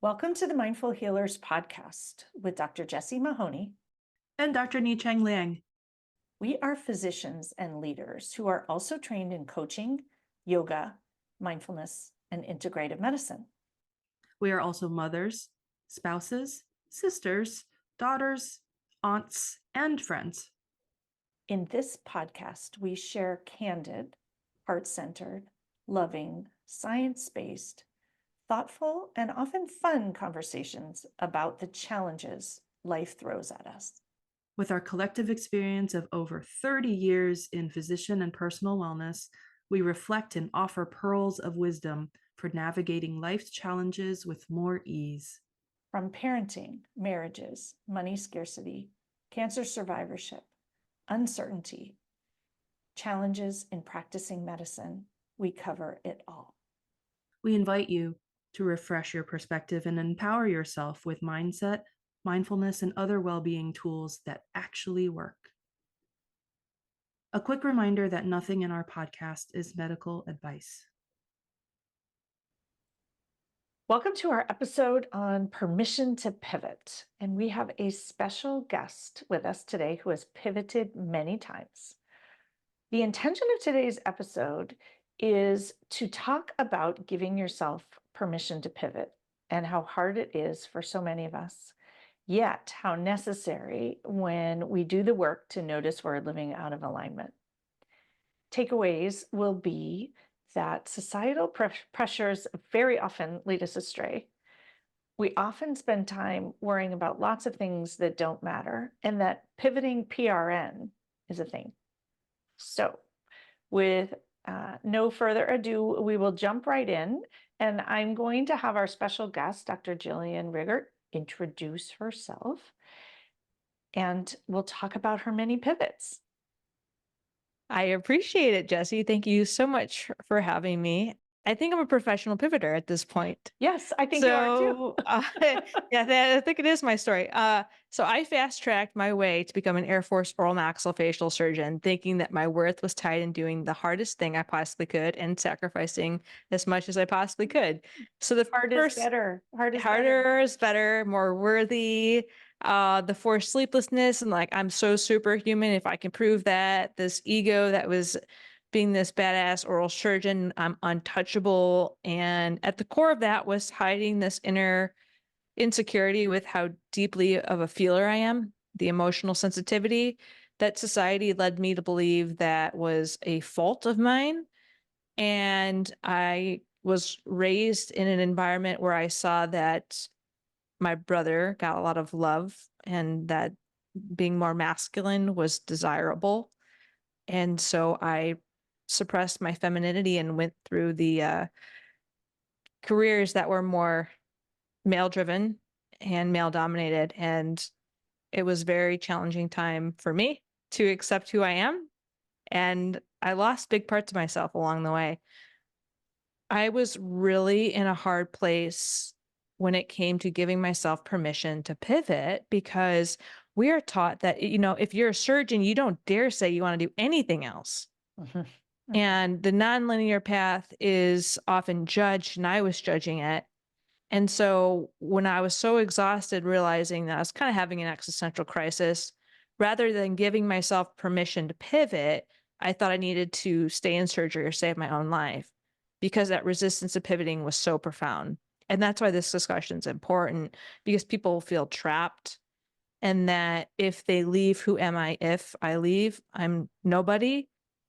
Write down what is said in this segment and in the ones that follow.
Welcome to the Mindful Healers podcast with Dr. Jessie Mahoney. And Dr. Ni-Cheng Liang. We are physicians and leaders who are also trained in coaching, yoga, mindfulness, and integrative medicine. We are also mothers, spouses, sisters, daughters, aunts, and friends. In this podcast, we share candid, heart-centered, loving, science-based, thoughtful, and often fun conversations about the challenges life throws at us. With our collective experience of over 30 years in physician and personal wellness, we reflect and offer pearls of wisdom for navigating life's challenges with more ease. From parenting, marriages, money scarcity, cancer survivorship, uncertainty, challenges in practicing medicine, we cover it all. We invite you to refresh your perspective and empower yourself with mindset, mindfulness, and other well-being tools that actually work. A quick reminder that nothing in our podcast is medical advice. Welcome to our episode on permission to pivot. And we have a special guest with us today who has pivoted many times. The intention of today's episode is to talk about giving yourself permission to pivot and how hard it is for so many of us, yet how necessary when we do the work to notice we're living out of alignment. Takeaways will be that societal pressures very often lead us astray. We often spend time worrying about lots of things that don't matter, and that pivoting PRN is a thing. So, with no further ado, we will jump right in, and I'm going to have our special guest, Dr. Jillian Rigert, introduce herself, and we'll talk about her many pivots. I appreciate it, Jessie. Thank you so much for having me. I think I'm a professional pivoter at this point. Yes, I think you are too. So, yeah, I think it is my story. So I fast tracked my way to become an Air Force oral maxillofacial surgeon, thinking that my worth was tied in doing the hardest thing I possibly could and sacrificing as much as I possibly could. So the Hard is first better. Hard is better. harder is better, more worthy. The forced sleeplessness and like I'm so superhuman if I can prove that. This ego that was being this badass oral surgeon, I'm untouchable. And at the core of that was hiding this inner insecurity with how deeply of a feeler I am, the emotional sensitivity that society led me to believe that was a fault of mine. And I was raised in an environment where I saw that my brother got a lot of love and that being more masculine was desirable. And so I suppressed my femininity and went through the careers that were more male driven and male dominated. And it was very challenging time for me to accept who I am. And I lost big parts of myself along the way. I was really in a hard place when it came to giving myself permission to pivot because we are taught that, if you're a surgeon, you don't dare say you want to do anything else. Mhm. And the nonlinear path is often judged, and I was judging it. And so when I was so exhausted, realizing that I was kind of having an existential crisis, rather than giving myself permission to pivot, I thought I needed to stay in surgery or save my own life because that resistance to pivoting was so profound. And that's why this discussion is important because people feel trapped and that if they leave, who am I if I leave? I'm nobody.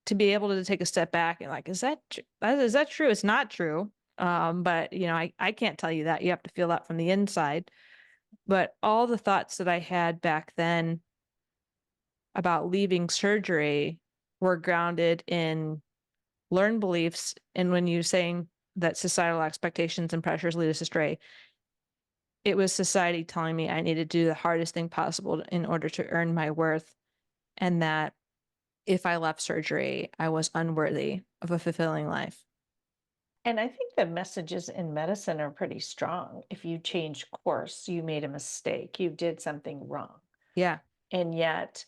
To be able to take a step back and like, is that true? It's not true. But I can't tell you that. You have to feel that from the inside. But all the thoughts that I had back then about leaving surgery were grounded in learned beliefs. And when you're saying that societal expectations and pressures lead us astray, it was society telling me I needed to do the hardest thing possible in order to earn my worth. And that if I left surgery, I was unworthy of a fulfilling life. And I think the messages in medicine are pretty strong. If you change course, you made a mistake, you did something wrong. Yeah. And yet,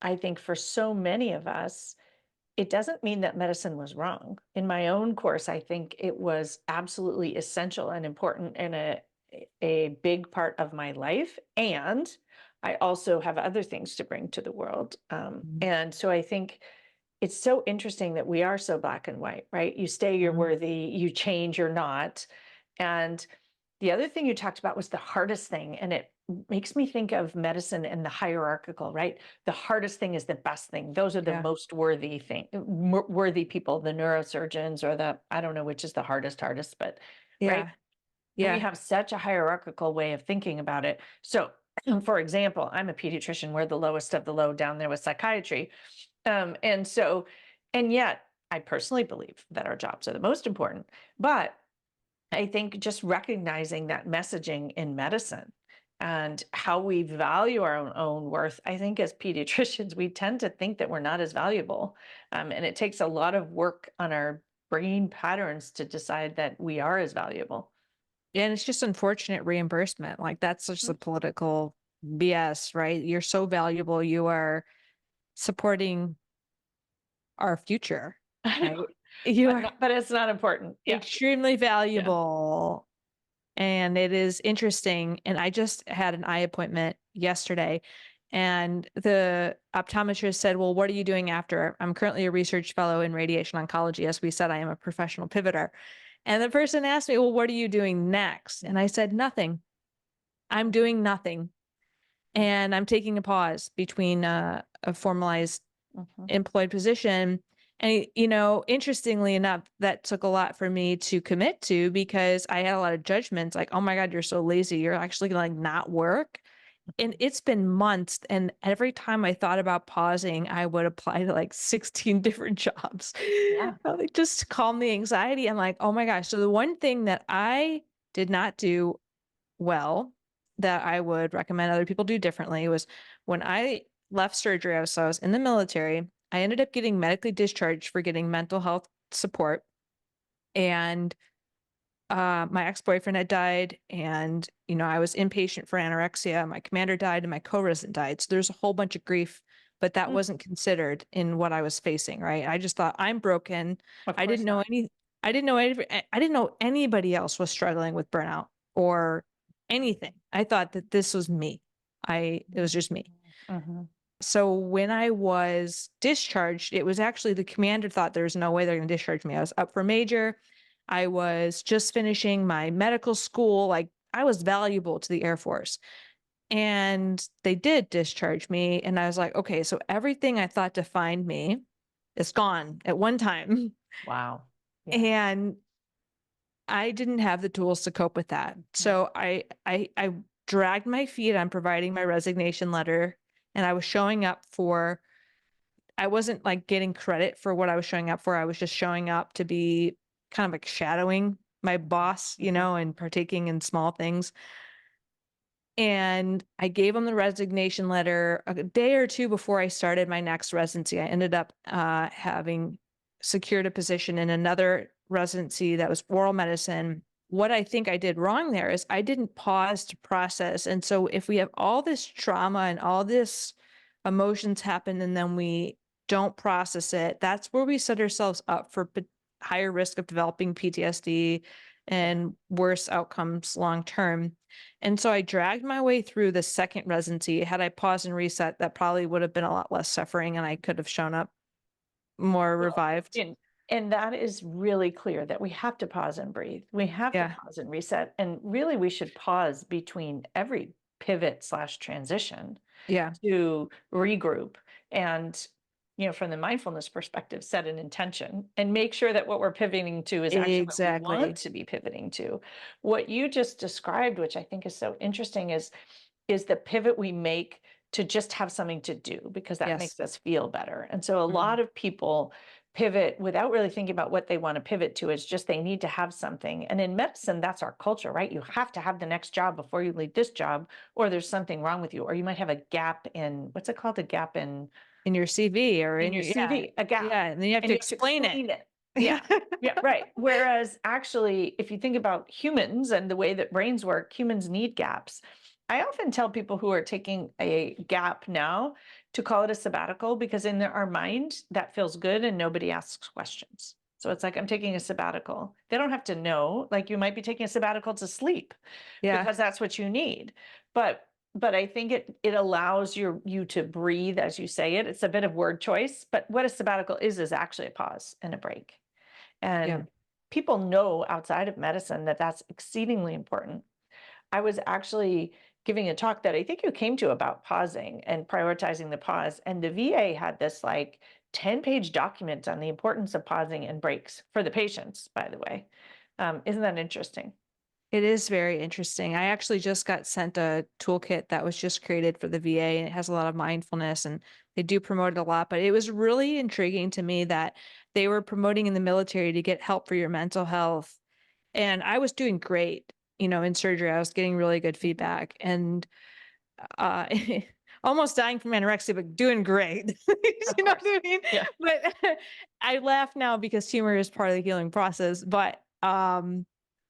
I think for so many of us, it doesn't mean that medicine was wrong. In my own course, I think it was absolutely essential and important and a big part of my life. And I also have other things to bring to the world. And so I think it's so interesting that we are so black and white, right? You stay, you're worthy, you change, you're not. And the other thing you talked about was the hardest thing. And it makes me think of medicine and the hierarchical, right? The hardest thing is the best thing. Those are the Yeah. most worthy worthy people, the neurosurgeons or I don't know which is the hardest, but right. Yeah. We Yeah. have such a hierarchical way of thinking about it. So, for example, I'm a pediatrician. We're the lowest of the low down there with psychiatry. And so, and yet I personally believe that our jobs are the most important. But I think just recognizing that messaging in medicine and how we value our own worth, I think as pediatricians, we tend to think that we're not as valuable. And it takes a lot of work on our brain patterns to decide that we are as valuable. And it's just unfortunate reimbursement. Like that's such the political BS, right? You're so valuable. You are supporting our future, right? You are But it's not important. Yeah. extremely valuable. And it is interesting. And I just had an eye appointment yesterday. And the optometrist said, well, what are you doing after? I'm currently a research fellow in radiation oncology. As we said, I am a professional pivoter. And the person asked me, well, what are you doing next? And I said, nothing. I'm doing nothing. And I'm taking a pause between a formalized employed position. And, interestingly enough, that took a lot for me to commit to because I had a lot of judgments like, oh my God, you're so lazy. You're actually going to like not work. And it's been months. And every time I thought about pausing, I would apply to like 16 different jobs. Yeah. Like, just to calm the anxiety. I'm like, oh my gosh. So the one thing that I did not do well that I would recommend other people do differently was when I left surgery, I was in the military. I ended up getting medically discharged for getting mental health support. And my ex-boyfriend had died, and I was inpatient for anorexia. My commander died, and my co-resident died. So there's a whole bunch of grief, but that wasn't considered in what I was facing. Right? I just thought I'm broken. Of I course didn't know not. any. I didn't know. I didn't know anybody else was struggling with burnout or anything. I thought that this was me. It was just me. Mhm. So when I was discharged, it was actually the commander thought there was no way they're going to discharge me. I was up for major. I was just finishing my medical school. Like I was valuable to the Air Force. And they did discharge me. And I was like, okay, so everything I thought defined me is gone at one time. Wow. Yeah. And I didn't have the tools to cope with that. So I dragged my feet on providing my resignation letter, and I was showing up for I wasn't like getting credit for what I was showing up for. I was just showing up to be kind of like shadowing my boss, and partaking in small things. And I gave him the resignation letter a day or two before I started my next residency. I ended up having secured a position in another residency that was oral medicine. What I think I did wrong there is I didn't pause to process. And so if we have all this trauma and all this emotions happen and then we don't process it, that's where we set ourselves up for higher risk of developing PTSD and worse outcomes long term. And so I dragged my way through the second residency. Had I paused and reset, that probably would have been a lot less suffering and I could have shown up more Well, revived. and that is really clear that we have to pause and breathe. We have Yeah. to pause and reset. And really, we should pause between every pivot/transition Yeah. to regroup and, from the mindfulness perspective, set an intention and make sure that what we're pivoting to is actually what we Exactly. want to be pivoting to. What you just described, which I think is so interesting, is the pivot we make to just have something to do because that Yes. makes us feel better. And so a Mhm. lot of people pivot without really thinking about what they want to pivot to. It's just they need to have something. And in medicine, that's our culture, right? You have to have the next job before you leave this job, or there's something wrong with you, or you might have a gap in what's it called? A gap in In your CV or your yeah. CV, a gap. Yeah. And then you have And to you have to explain it. explain it. Yeah. Yeah, right. Whereas actually, if you think about humans and the way that brains work, humans need gaps. I often tell people who are taking a gap now to call it a sabbatical because in our mind, that feels good and nobody asks questions. So it's like, I'm taking a sabbatical. They don't have to know, like you might be taking a sabbatical to sleep Yeah. because that's what you need. But I think it allows you to breathe as you say it. It's a bit of word choice, but what a sabbatical is actually a pause and a break. Yeah. And people know outside of medicine that that's exceedingly important. I was actually giving a talk that I think you came to about pausing and prioritizing the pause. And the VA had this like 10-page document on the importance of pausing and breaks for the patients, by the way. Isn't that interesting? It is very interesting. I actually just got sent a toolkit that was just created for the VA, and it has a lot of mindfulness, and they do promote it a lot. But it was really intriguing to me that they were promoting in the military to get help for your mental health. And I was doing great, in surgery. I was getting really good feedback and uh almost dying from anorexia, but doing great. Of You know course. what I mean? Yeah. But I laugh now because humor is part of the healing process. But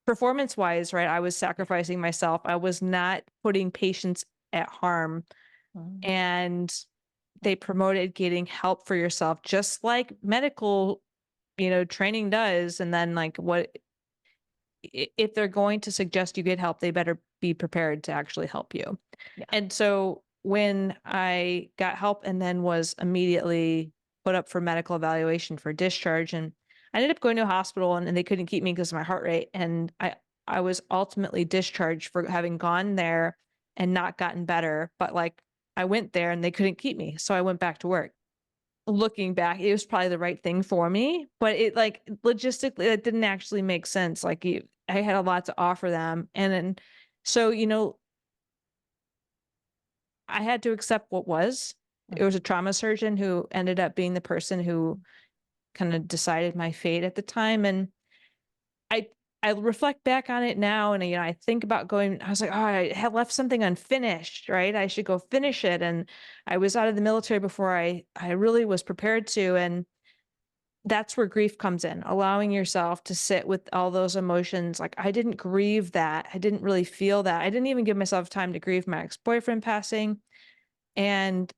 performance wise, right, I was sacrificing myself. I was not putting patients at harm. Mhm. And they promoted getting help for yourself, just like medical, training does. And then like if they're going to suggest you get help, they better be prepared to actually help you. Yeah. And so when I got help and then was immediately put up for medical evaluation for discharge, and I ended up going to a hospital, and they couldn't keep me because of my heart rate. And I was ultimately discharged for having gone there and not gotten better. But like I went there and they couldn't keep me. So I went back to work. Looking back, it was probably the right thing for me, but it like logistically, it didn't actually make sense. Like I had a lot to offer them. And then, so, I had to accept what was. It was a trauma surgeon who ended up being the person who kind of decided my fate at the time. And I I reflect back on it now, and I think about going. I was like, oh, I had left something unfinished, right? I should go finish it. And I was out of the military before I really was prepared to. And that's where grief comes in, allowing yourself to sit with all those emotions. Like I didn't grieve that. I didn't really feel that. I didn't even give myself time to grieve my ex-boyfriend passing. And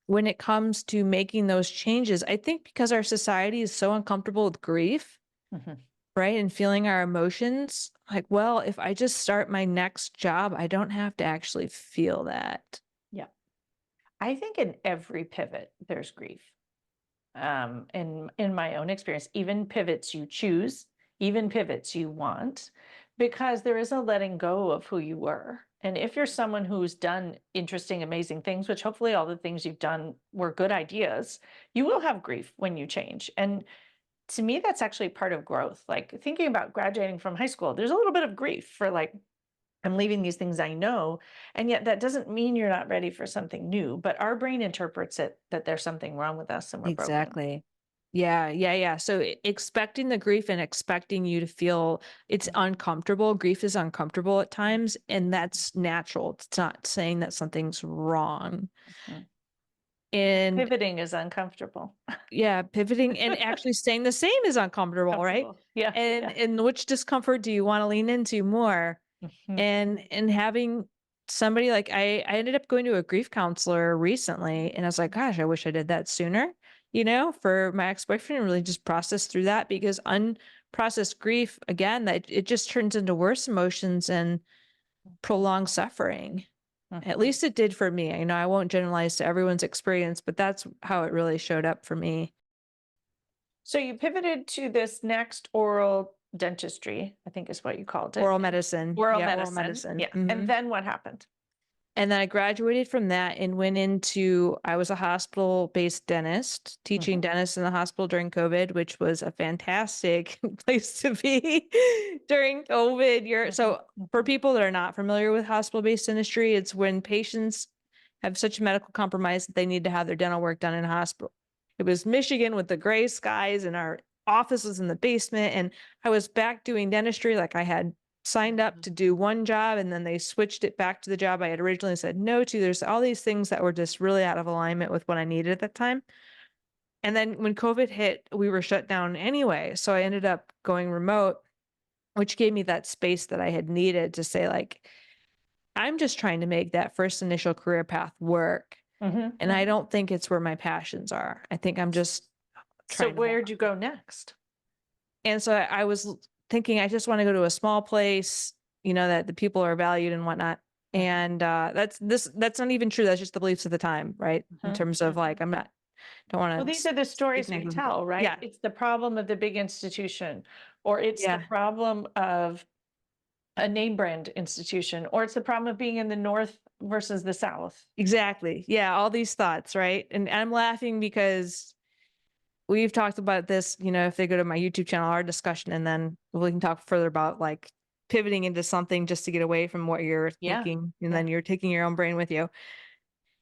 when it comes to making those changes, I think because our society is so uncomfortable with grief, Mhm. right? And feeling our emotions, like, well, if I just start my next job, I don't have to actually feel that. Yeah. I think in every pivot, there's grief. In my own experience, even pivots you choose, even pivots you want, because there is a letting go of who you were. And if you're someone who's done interesting, amazing things, which hopefully all the things you've done were good ideas, you will have grief when you change. And to me, that's actually part of growth. Like thinking about graduating from high school, there's a little bit of grief for like, I'm leaving these things I know. And yet that doesn't mean you're not ready for something new. But our brain interprets it that there's something wrong with us and we're broken. Exactly. Yeah, yeah, yeah. So expecting the grief and expecting you to feel it's uncomfortable. Grief is uncomfortable at times, and that's natural. It's not saying that something's wrong. Mhm. And Pivoting is uncomfortable. yeah, pivoting and actually staying the same is uncomfortable, right? Comfortable. Yeah. And Yeah. which discomfort do you want to lean into more? Mhm. And having somebody like I ended up going to a grief counselor recently, and I was like, gosh, I wish I did that sooner, for my ex-boyfriend, and really just process through that, because unprocessed grief, again, that it just turns into worse emotions and prolonged suffering. At Mhm. least it did for me. I won't generalize to everyone's experience, but that's how it really showed up for me. So you pivoted to this next oral dentistry, I think is what you called it. Oral medicine. Oral Yeah, oral medicine. medicine. Yeah. And then what happened? And then I graduated from that and went into, I was a hospital-based dentist, teaching Mhm. dentists in the hospital during COVID, which was a fantastic place to be during COVID. So for Mhm. people that are not familiar with hospital-based dentistry, it's when patients have such a medical compromise that they need to have their dental work done in a hospital. It was Michigan with the gray skies, and our office was in the basement, and I was back doing dentistry. Like I had signed up to do one job, and then they switched it back to the job I had originally said no to. There's all these things that were just really out of alignment with what I needed at that time. And then when COVID hit, we were shut down anyway. So I ended up going remote, which gave me that space that I had needed to say, like, I'm just trying to make that first initial career path work. Mhm. And I Mhm. don't think it's where my passions are. I think I'm just So trying to hold where'd you go next? And so I was thinking, I just want to go to a small place, that the people are valued and whatnot. And that's not even true. That's just the beliefs of the time, right? In Mhm. terms of like, don't Well, want these to are the speak stories we negatively. tell, right? Yeah. It's the problem of the big institution, or it's the Yeah. problem of a name brand institution, or it's the problem of being in the North versus the South. Exactly. Yeah. All these thoughts, right? And I'm laughing because we've talked about this, if they go to my YouTube channel, our discussion, and then we can talk further about like pivoting into something just to get away from what you're Yeah. thinking. And Yeah. then you're taking your own brain with you.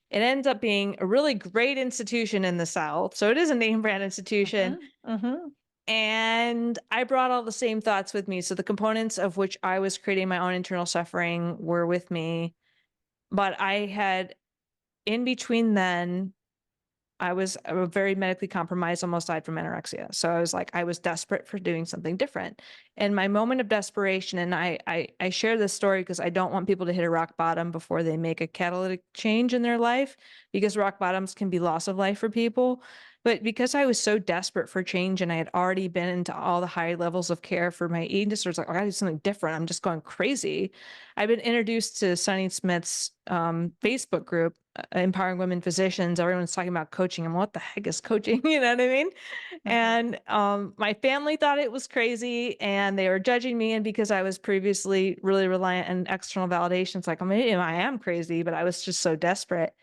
It ends up being a really great institution in the South. So it is a name brand institution. Mhm. And I brought all the same thoughts with me. So the components of which I was creating my own internal suffering were with me. But I had in between then, I was very medically compromised, almost died from anorexia. So I was like, I was desperate for doing something different. And my moment of desperation, and I share this story because I don't want people to hit a rock bottom before they make a catalytic change in their life, because rock bottoms can be loss of life for people. But because I was so desperate for change and I had already been into all the high levels of care for my eating disorders, like, I gotta do something different. I'm just going crazy. I've been introduced to Sunny Smith's Facebook group, Empowering Women Physicians. Everyone's talking about coaching. And what the heck is coaching? You know what I mean? Mhm. And my family thought it was crazy and they were judging me. And because I was previously really reliant on external validations, like, maybe I am crazy, but I was just so desperate.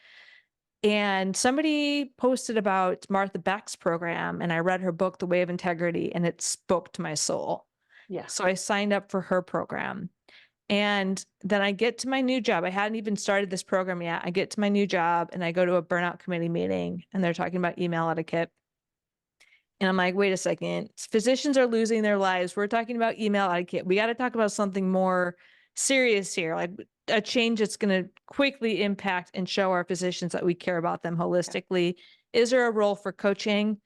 And somebody posted about Martha Beck's program, and I read her book, The Way of Integrity, and it spoke to my soul. Yeah. So I signed up for her program. And then I get to my new job. I hadn't even started this program yet. I get to my new job and I go to a burnout committee meeting and they're talking about email etiquette. And I'm like, wait a second, physicians are losing their lives. We're talking about email etiquette. We got to talk about something more serious here, like a change that's going to quickly impact and show our physicians that we care about them holistically. Is there a role for coaching?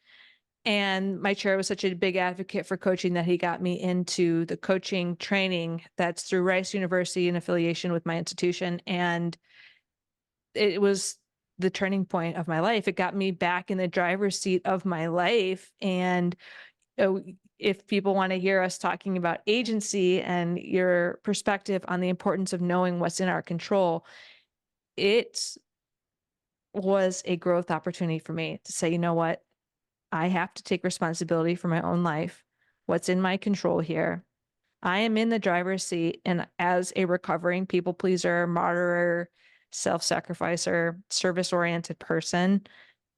And my chair was such a big advocate for coaching that he got me into the coaching training that's through Rice University in affiliation with my institution. And it was the turning point of my life. It got me back in the driver's seat of my life. And uh, if people want to hear us talking about agency and your perspective on the importance of knowing what's in our control, it was a growth opportunity for me to say, you know what? I have to take responsibility for my own life. What's in my control here? I am in the driver's seat. And as a recovering people pleaser, martyr, self sacrificer, service oriented person,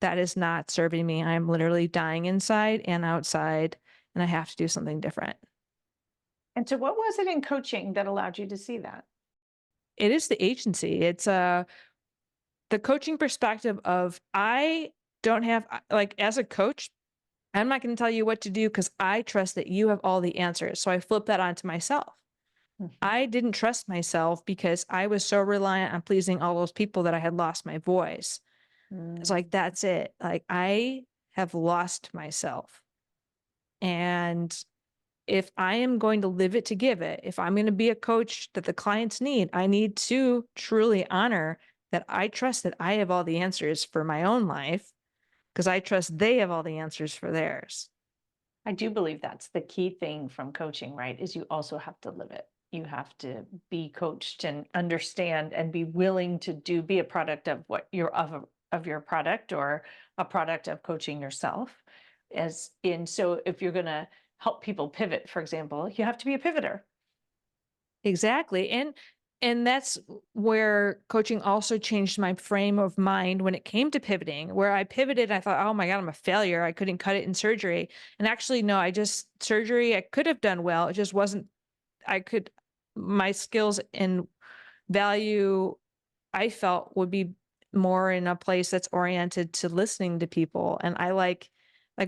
that is not serving me. I'm literally dying inside and outside, and I have to do something different. And so what was it in coaching that allowed you to see that? It is the agency. It's the coaching perspective of I don't have, like, as a coach, I'm not going to tell you what to do because I trust that you have all the answers. So I flip that onto myself. Mhm. I didn't trust myself because I was so reliant on pleasing all those people that I had lost my voice. It's Mm. like, that's it. Like, I have lost myself. And if I am going to live it to give it, if I'm going to be a coach that the clients need, I need to truly honor that I trust that I have all the answers for my own life because I trust they have all the answers for theirs. I do believe that's the key thing from coaching, right? Is you also have to live it. You have to be coached and understand and be willing to be a product of what you're of your product, or a product of coaching yourself. As in, so if you're going to help people pivot, for example, you have to be a pivoter. Exactly. And that's where coaching also changed my frame of mind when it came to pivoting, where I pivoted, I thought, oh my God, I'm a failure. I couldn't cut it in surgery. And actually, no, surgery, I could have done well. It just wasn't, I could, my skills and value, I felt would be more in a place that's oriented to listening to people. And I like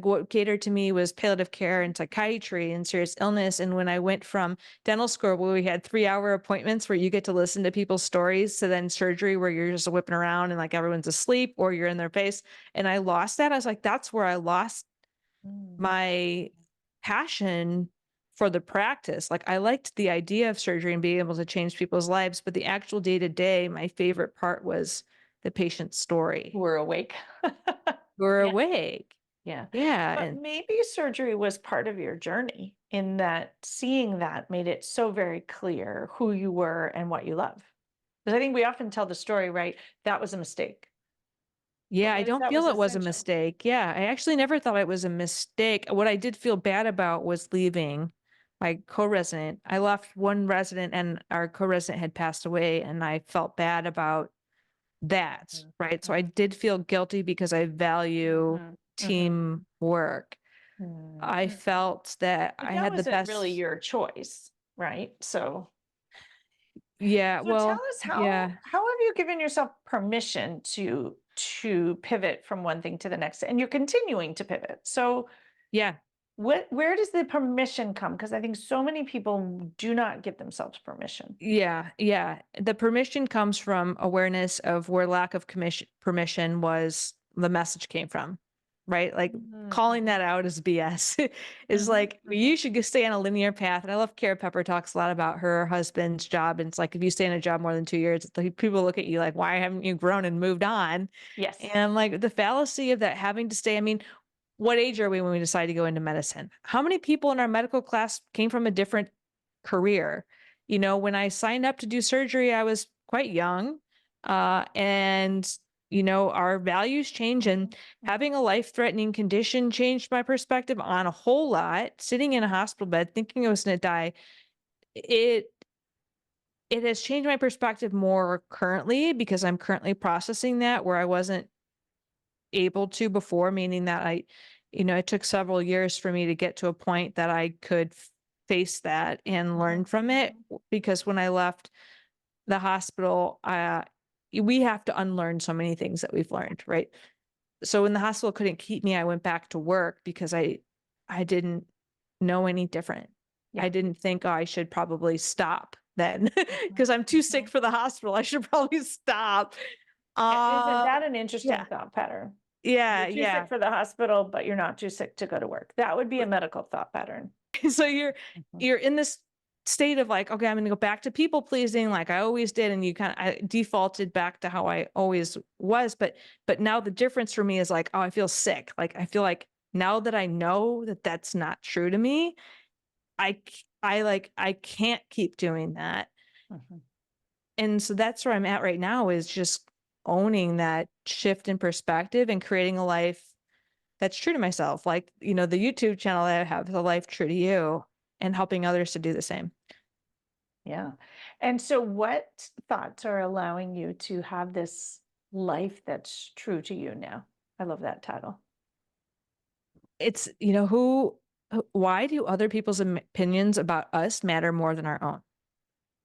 what catered to me was palliative care and psychiatry and serious illness. And when I went from dental school, where we had 3-hour appointments where you get to listen to people's stories, to then surgery where you're just whipping around and like everyone's asleep or you're in their face. And I lost that. I was like, that's where I lost Mm. my passion for the practice. Like, I liked the idea of surgery and being able to change people's lives, but the actual day to day, my favorite part was the patient's story. We're awake. We're Yeah. awake. Yeah. Yeah. But And maybe surgery was part of your journey in that seeing that made it so very clear who you were and what you love. Because I think we often tell the story, right? That was a mistake. But yeah, I what if don't that feel was it was a essential? mistake. Yeah, I actually never thought it was a mistake. What I did feel bad about was leaving my co-resident. I left one resident and our co-resident had passed away and I felt bad about that, right? So I did feel guilty because I value Mhm, mhm, teamwork. mhm. I felt that But I that had the wasn't really best. your choice, right? Yeah, So tell well, us yeah. how have you given yourself permission to pivot from one thing to the next? And you're continuing to pivot. So Yeah. where does the permission come? Because I think so many people do not give themselves permission. Yeah, yeah. The permission comes from awareness of where lack of permission was the message came from, right? Like calling that out is BS. Is Mhm, like mhm. you should just stay on a linear path. And I love Kara Pepper talks a lot about her husband's job. And it's like if you stay in a job more than 2 years, it's like people look at you like, why haven't you grown and moved on? Yes. And like the fallacy of that having to stay. I mean, what age are we when we decide to go into medicine? How many people in our medical class came from a different career? You know, when I signed up to do surgery, I was quite young. And, you know, our values change Mhm, and mhm. having a life threatening condition changed my perspective on a whole lot. Sitting in a hospital bed thinking I was going to die, it, it has changed my perspective more currently because I'm currently processing that where I wasn't able to before, meaning that it took several years for me to get to a point that I could face that and learn Mhm, from it. mhm. Because when I left the hospital, we have to unlearn so many things that we've learned, right? So when the hospital couldn't keep me, I went back to work because I didn't know any different. Yeah. I didn't think, oh, I should probably stop then Mhm, because I'm too sick mhm. for the hospital. I should probably stop. Yeah, isn't Uh, that an interesting yeah, thought pattern? You're yeah, too sick yeah. for the hospital, but you're not too sick to go to work. That would be a medical thought pattern. So you're Mhm. you're in this state of like, okay, I'm going to go back to people pleasing like I always did, and I defaulted back to how I always was. But now the difference for me is like, oh, I feel sick. Like I feel like now that I know that that's not true to me, I can't keep doing that. Mhm. And so that's where I'm at right now is just owning that shift in perspective and creating a life that's true to myself. Like, the YouTube channel that I have is a life true to you and helping others to do the same. Yeah. And so what thoughts are allowing you to have this life that's true to you now? I love that title. It's, why do other people's opinions about us matter more than our own?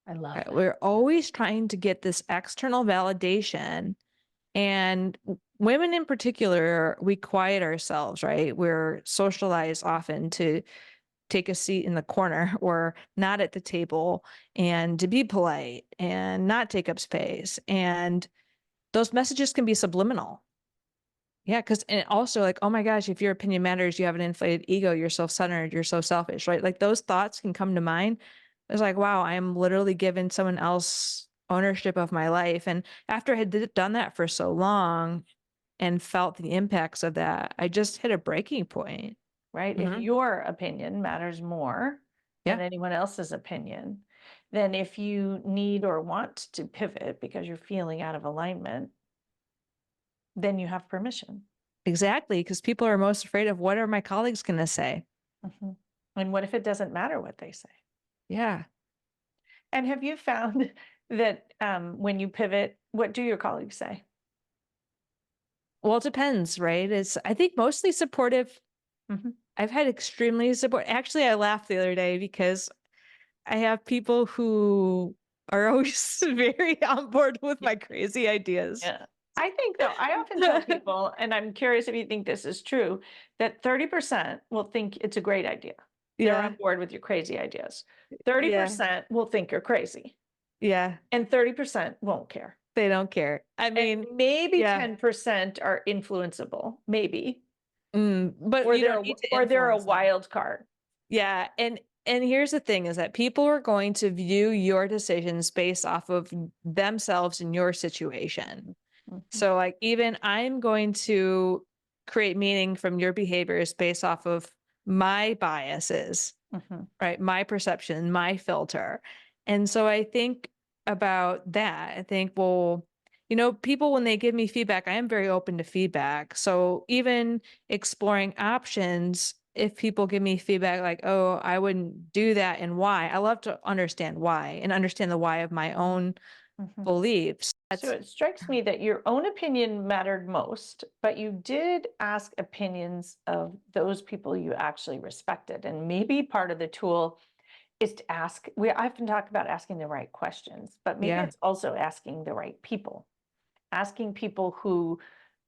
I love Right? that. We're always trying to get this external validation. And women in particular, we quiet ourselves, right? We're socialized often to take a seat in the corner or not at the table and to be polite and not take up space. And those messages can be subliminal. Yeah, because and also like, oh my gosh, if your opinion matters, you have an inflated ego, you're self-centered, you're so selfish, right? Like those thoughts can come to mind. It's like, wow, I am literally giving someone else ownership of my life. And after I had done that for so long and felt the impacts of that, I just hit a breaking point. Right? If Hmm. your opinion matters more than Yeah, anyone else's opinion, then if you need or want to pivot because you're feeling out of alignment, then you have permission. exactly. Because people are most afraid of what are my colleagues going to say? Mhm. And what if it doesn't matter what they say? Yeah. And have you found that when you pivot, what do your colleagues say? Well, it depends, right? I think mostly supportive. Mhm. I've had extremely support. Actually, I laughed the other day because I have people who are always very on board with Yeah. my crazy ideas. Yeah. I think though, I often tell people, and I'm curious if you think this is true, that 30% will think it's a great idea. They're on Yeah. board with your crazy ideas. Yeah. 30% will think you're crazy, Yeah. and 30% won't care. They don't care. I And mean, maybe yeah. 10% are influenceable, maybe, But you don't need to or they're a influence them. wild card. Yeah. And here's the thing is that people are going to view your decisions based off of themselves and your situation. Mhm. So like even I'm going to create meaning from your behaviors based off of my biases, Mhm. right? My perception, my filter. And so I think about that. I think, well, people, when they give me feedback, I am very open to feedback. So even exploring options, if people give me feedback like, oh, I wouldn't do that and why, I love to understand why and understand the why of my own Mhm. beliefs. So That's, it strikes me that your own opinion mattered most, but you did ask opinions of those people you actually respected. And maybe part of the tool is to ask, we often talk about asking the right questions, but maybe yeah, it's also asking the right people, asking people who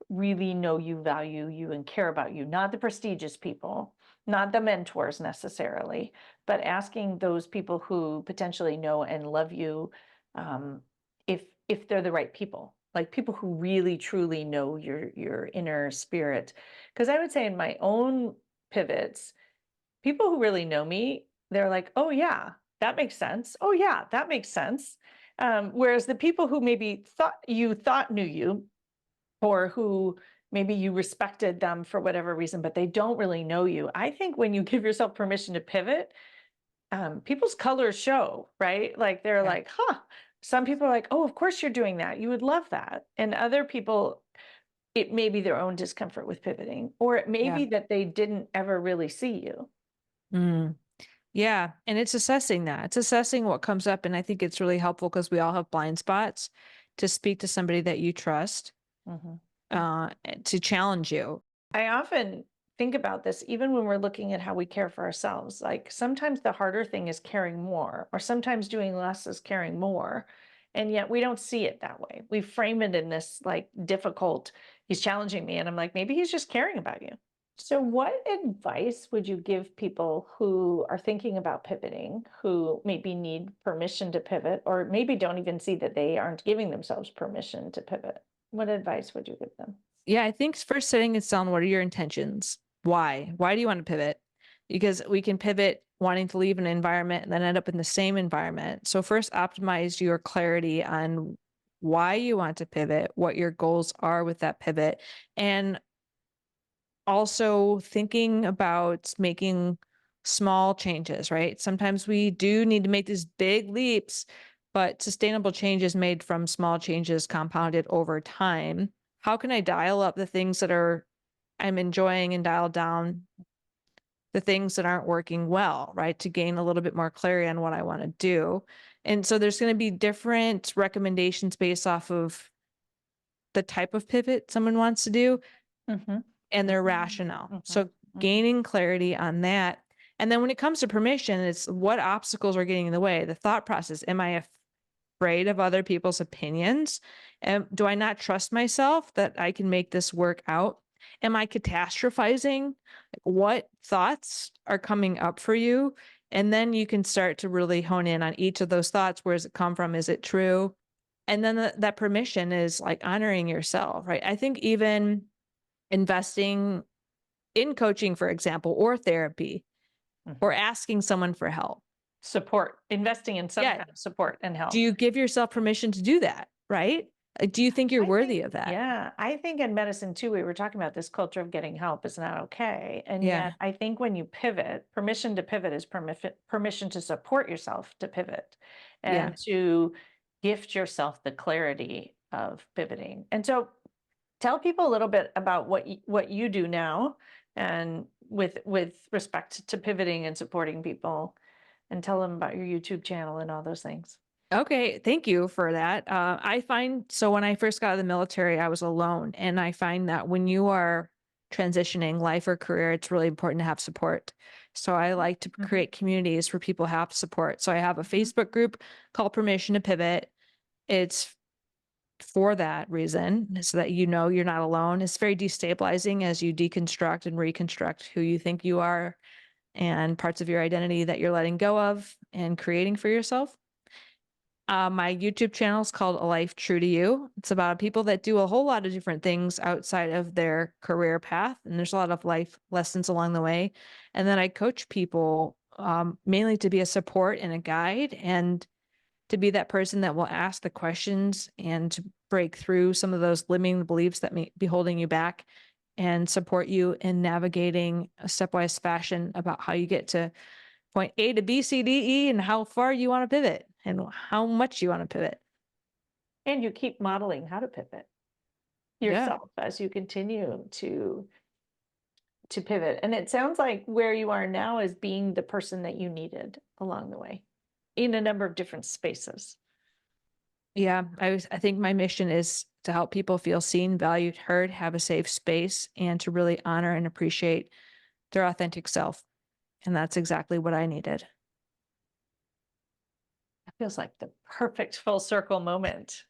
really know you, value you, and care about you, not the prestigious people, not the mentors necessarily, but asking those people who potentially know and love you, um, if they're the right people, like people who really truly know your inner spirit. Because I would say in my own pivots, people who really know me, they're like, oh yeah, that makes sense. Oh yeah, that makes sense. Whereas the people who maybe thought knew you, or who maybe you respected them for whatever reason, but they don't really know you. I think when you give yourself permission to pivot, people's colors show, right? Like they're yeah, like, huh. Some people are like, oh, of course you're doing that. You would love that. And other people, it may be their own discomfort with pivoting, or it may yeah. be that they didn't ever really see you. Mm. Yeah. And it's assessing that. It's assessing what comes up. And I think it's really helpful because we all have blind spots to speak to somebody that you trust Mhm. to challenge you. I often think about this even when we're looking at how we care for ourselves. Like sometimes the harder thing is caring more, or sometimes doing less is caring more. And yet we don't see it that way. We frame it in this like difficult, he's challenging me. And I'm like, maybe he's just caring about you. So, what advice would you give people who are thinking about pivoting, who maybe need permission to pivot, or maybe don't even see that they aren't giving themselves permission to pivot? What advice would you give them? Yeah. I think first setting it down, what are your intentions? Why? Why do you want to pivot? Because we can pivot wanting to leave an environment and then end up in the same environment. So first optimize your clarity on why you want to pivot, what your goals are with that pivot, and also thinking about making small changes, right? Sometimes we do need to make these big leaps, but sustainable change is made from small changes compounded over time. How can I dial up the things that I'm enjoying and dial down the things that aren't working well, right? To gain a little bit more clarity on what I want to do. And so there's going to be different recommendations based off of the type of pivot someone wants to do Mhm. and their Mhm. rationale. Mhm. So Mhm. gaining clarity on that. And then when it comes to permission, it's what obstacles are getting in the way, the thought process. Am I afraid of other people's opinions? Do I not trust myself that I can make this work out? Am I catastrophizing? Like, what thoughts are coming up for you? And then you can start to really hone in on each of those thoughts. Where does it come from? Is it true? And then that permission is like honoring yourself, right? I think even investing in coaching, for example, or therapy, or Mhm. asking someone for help. Support, investing in some Yeah. kind of support and Do help. you give yourself permission to do that? Right? Do you think you're I think, worthy of that? yeah, I think in medicine too, we were talking about this culture of getting help is not okay. And Yeah. yet, I think when you pivot, permission to pivot is permission to support yourself to pivot Yeah. and to gift yourself the clarity of pivoting. And so, tell people a little bit about what you do now, and with respect to pivoting and supporting people, and tell them about your YouTube channel and all those things. Okay, thank you for that. I find so when I first got out of the military, I was alone, and I find that when you are transitioning life or career, it's really important to have support. So I like to Mhm. create communities where people have support. So I have a Mhm. Facebook group called Permission to Pivot. It's for that reason, so that you're not alone. It's very destabilizing as you deconstruct and reconstruct who you think you are and parts of your identity that you're letting go of and creating for yourself. My YouTube channel is called A Life True to You. It's about people that do a whole lot of different things outside of their career path, and there's a lot of life lessons along the way. And then I coach people mainly to be a support and a guide, and to be that person that will ask the questions and to break through some of those limiting beliefs that may be holding you back and support you in navigating a stepwise fashion about how you get to point A to B, C, D, E, and how far you want to pivot and how much you want to pivot. And you keep modeling how to pivot Yeah. yourself as you continue to pivot. And it sounds like where you are now is being the person that you needed along the way in a number of different spaces. Yeah. I think my mission is to help people feel seen, valued, heard, have a safe space, and to really honor and appreciate their authentic self. And that's exactly what I needed. It feels like the perfect full circle moment.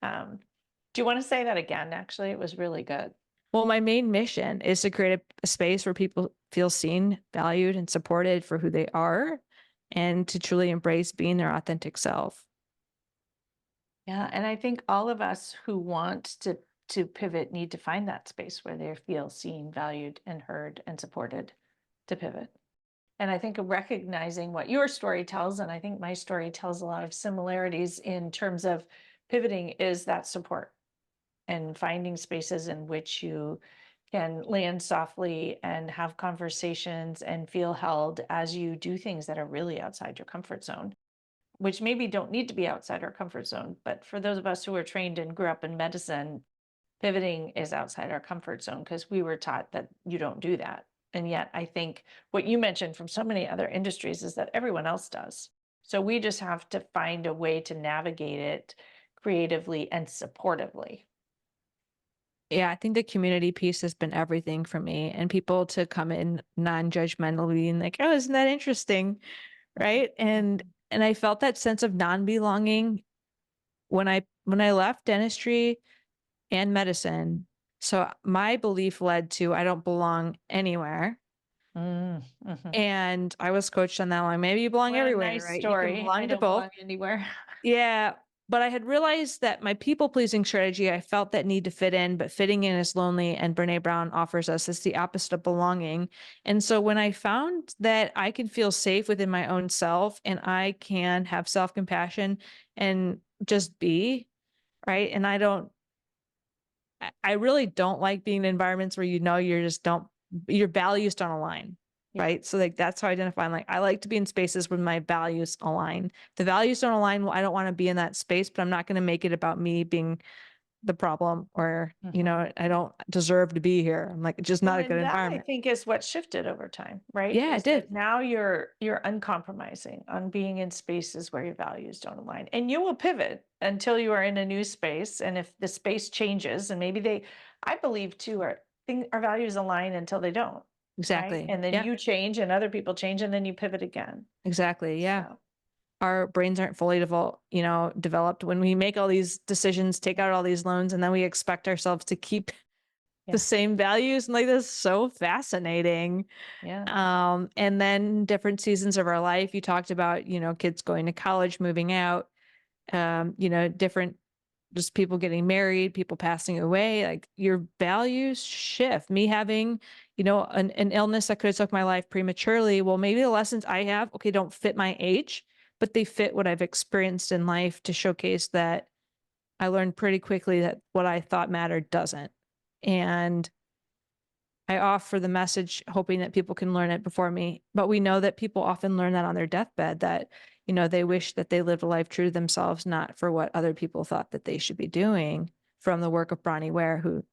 Do you want to say that again? Actually, it was really good. Well, my main mission is to create a space where people feel seen, valued, and supported for who they are, and to truly embrace being their authentic self. Yeah, and I think all of us who want to pivot need to find that space where they feel seen, valued, and heard and supported to pivot. And I think recognizing what your story tells, and I think my story tells a lot of similarities in terms of pivoting, is that support and finding spaces in which you can land softly and have conversations and feel held as you do things that are really outside your comfort zone, which maybe don't need to be outside our comfort zone. But for those of us who are trained and grew up in medicine, pivoting is outside our comfort zone because we were taught that you don't do that. And yet, I think what you mentioned from so many other industries is that everyone else does. So we just have to find a way to navigate it creatively and supportively. Yeah, I think the community piece has been everything for me, and people to come in non-judgmentally and like, "Oh, isn't that interesting?" Right? And I felt that sense of non-belonging when I left dentistry and medicine. So my belief led to I don't belong anywhere. Mhm. And I was coached on that line. Maybe you belong What a everywhere, nice right? You can story. I belong to don't both. belong anywhere. Yeah. But I had realized that my people pleasing strategy, I felt that need to fit in, but fitting in is lonely. And Brene Brown offers us it's the opposite of belonging. And so when I found that I can feel safe within my own self and I can have self compassion and just be, right? And I really don't like being in environments where you're just don't your values don't align, Yeah. right? So like that's how I identify. I'm like I like to be in spaces where my values align. If the values don't align, well, I don't want to be in that space, but I'm not going to make it about me being the problem or Mhm. I don't deserve to be here. I'm like it's just Well, not a good and that I environment. think is what shifted over time, right? Yeah, it Is did. that now you're uncompromising on being in spaces where your values don't align. And you will pivot until you are in a new space. And if the space changes, and maybe I believe too, our values align until they don't, right? Exactly. And then Yeah, you change and other people change and then you pivot again. exactly. Yeah. So Our brains aren't fully developed when we make all these decisions, take out all these loans, and then we expect ourselves to keep the yeah, same values, and like, that's so fascinating. yeah. And then different seasons of our life, you talked about, kids going to college, moving out, different just people getting married, people passing away, like your values shift. Me having, an illness that could have took my life prematurely. Well, maybe the lessons I have, okay, don't fit my age, but they fit what I've experienced in life to showcase that I learned pretty quickly that what I thought mattered doesn't. And I offer the message hoping that people can learn it before me. But we know that people often learn that on their deathbed that, they wish that they lived a life true to themselves, not for what other people thought that they should be doing from the work of Bronnie Ware, who,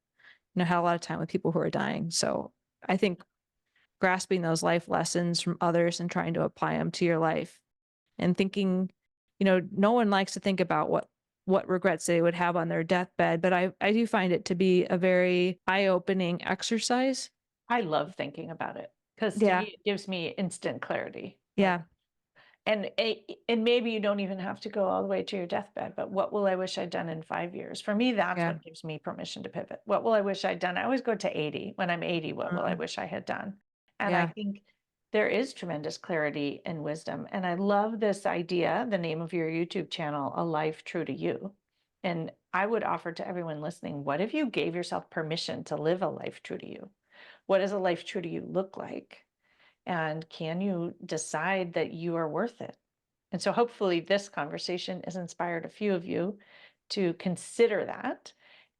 had a lot of time with people who are dying. So I think grasping those life lessons from others and trying to apply them to your life and thinking, no one likes to think about what regrets they would have on their deathbed, but I do find it to be a very eye-opening exercise. I love thinking about it because to me Yeah. it gives me instant clarity. Like, Yeah. and maybe you don't even have to go all the way to your deathbed, but what will I wish I'd done in 5 years? For me, that's Yeah. what gives me permission to pivot. What will I wish I'd done? I always go to 80. When I'm 80, what will I Mhm. wish I had done? And I Yeah. think there is tremendous clarity and wisdom. And I love this idea, the name of your YouTube channel, A Life True to You. And I would offer to everyone listening, what if you gave yourself permission to live a life true to you? What does a life true to you look like? And can you decide that you are worth it? And so hopefully this conversation has inspired a few of you to consider that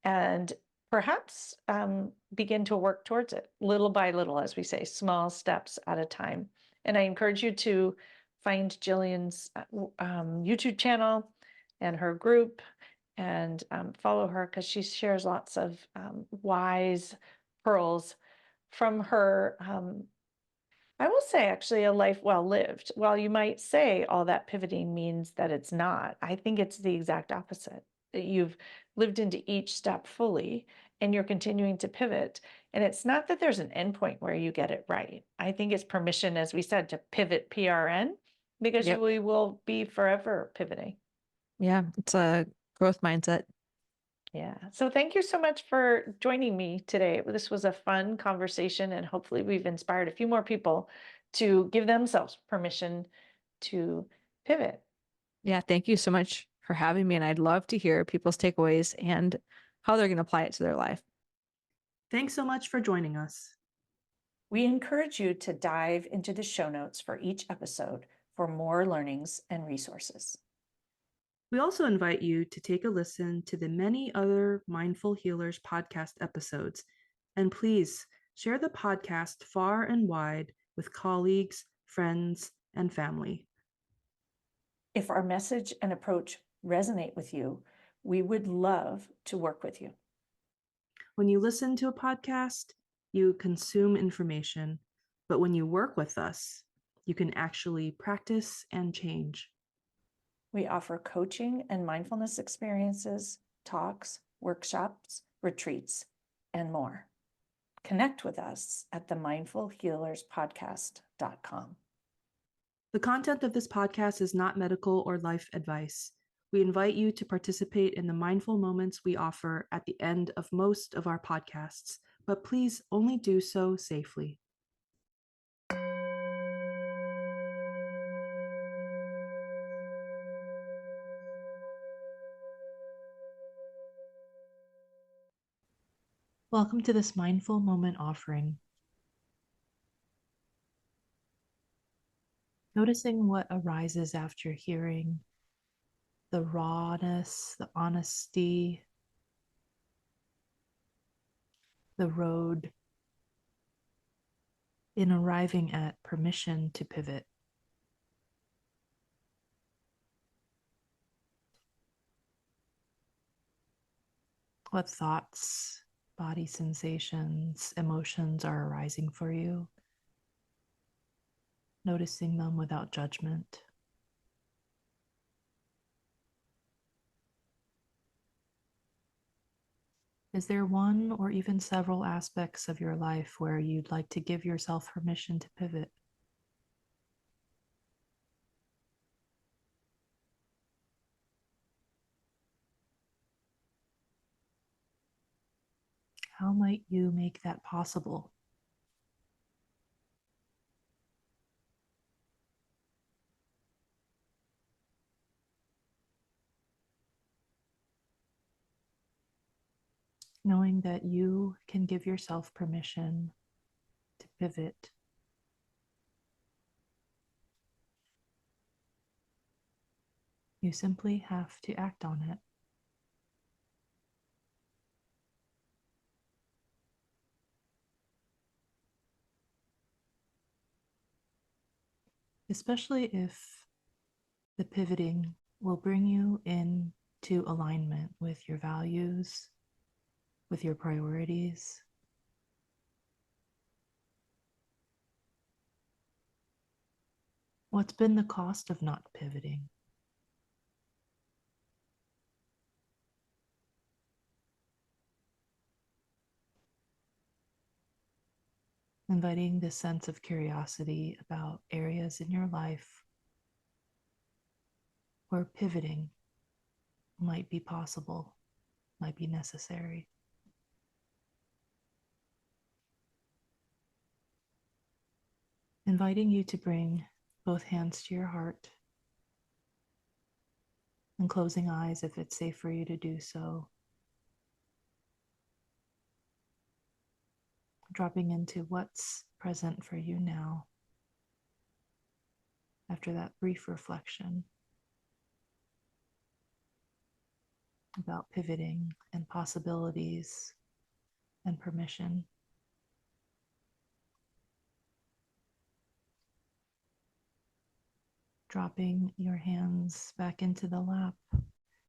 and perhaps begin to work towards it little by little, as we say, small steps at a time. And I encourage you to find Jillian's YouTube channel and her group and follow her, because she shares lots of wise pearls from her, I will say, actually, a life well lived. While you might say all that pivoting means that it's not, I think it's the exact opposite. That you've lived into each step fully and you're continuing to pivot. And it's not that there's an endpoint where you get it right. I think it's permission, as we said, to pivot PRN, because Yep. we will be forever pivoting. Yeah, it's a growth mindset. Yeah. So thank you so much for joining me today. This was a fun conversation, and hopefully we've inspired a few more people to give themselves permission to pivot. Yeah, thank you so much for having me. And I'd love to hear people's takeaways and how they're going to apply it to their life. Thanks so much for joining us. We encourage you to dive into the show notes for each episode for more learnings and resources. We also invite you to take a listen to the many other Mindful Healers podcast episodes. And please share the podcast far and wide with colleagues, friends, and family. If our message and approach resonate with you, we would love to work with you. When you listen to a podcast, you consume information, but when you work with us, you can actually practice and change. We offer coaching and mindfulness experiences, talks, workshops, retreats, and more. Connect with us at themindfulhealerspodcast.com. The content of this podcast is not medical or life advice. We invite you to participate in the mindful moments we offer at the end of most of our podcasts, but please only do so safely. Welcome to this mindful moment offering. Noticing what arises after hearing the rawness, the honesty, the road in arriving at permission to pivot. What thoughts, body sensations, emotions are arising for you? Noticing them without judgment. Is there one or even several aspects of your life where you'd like to give yourself permission to pivot? How might you make that possible? Knowing that you can give yourself permission to pivot. You simply have to act on it. Especially if the pivoting will bring you into alignment with your values, with your priorities. What's been the cost of not pivoting? Inviting this sense of curiosity about areas in your life where pivoting might be possible, might be necessary. Inviting you to bring both hands to your heart and closing eyes if it's safe for you to do so. Dropping into what's present for you now after that brief reflection about pivoting and possibilities and permission. Dropping your hands back into the lap,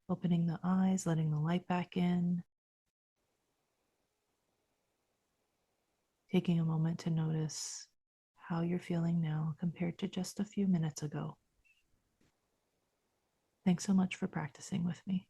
opening the eyes, letting the light back in. Taking a moment to notice how you're feeling now compared to just a few minutes ago. Thanks so much for practicing with me.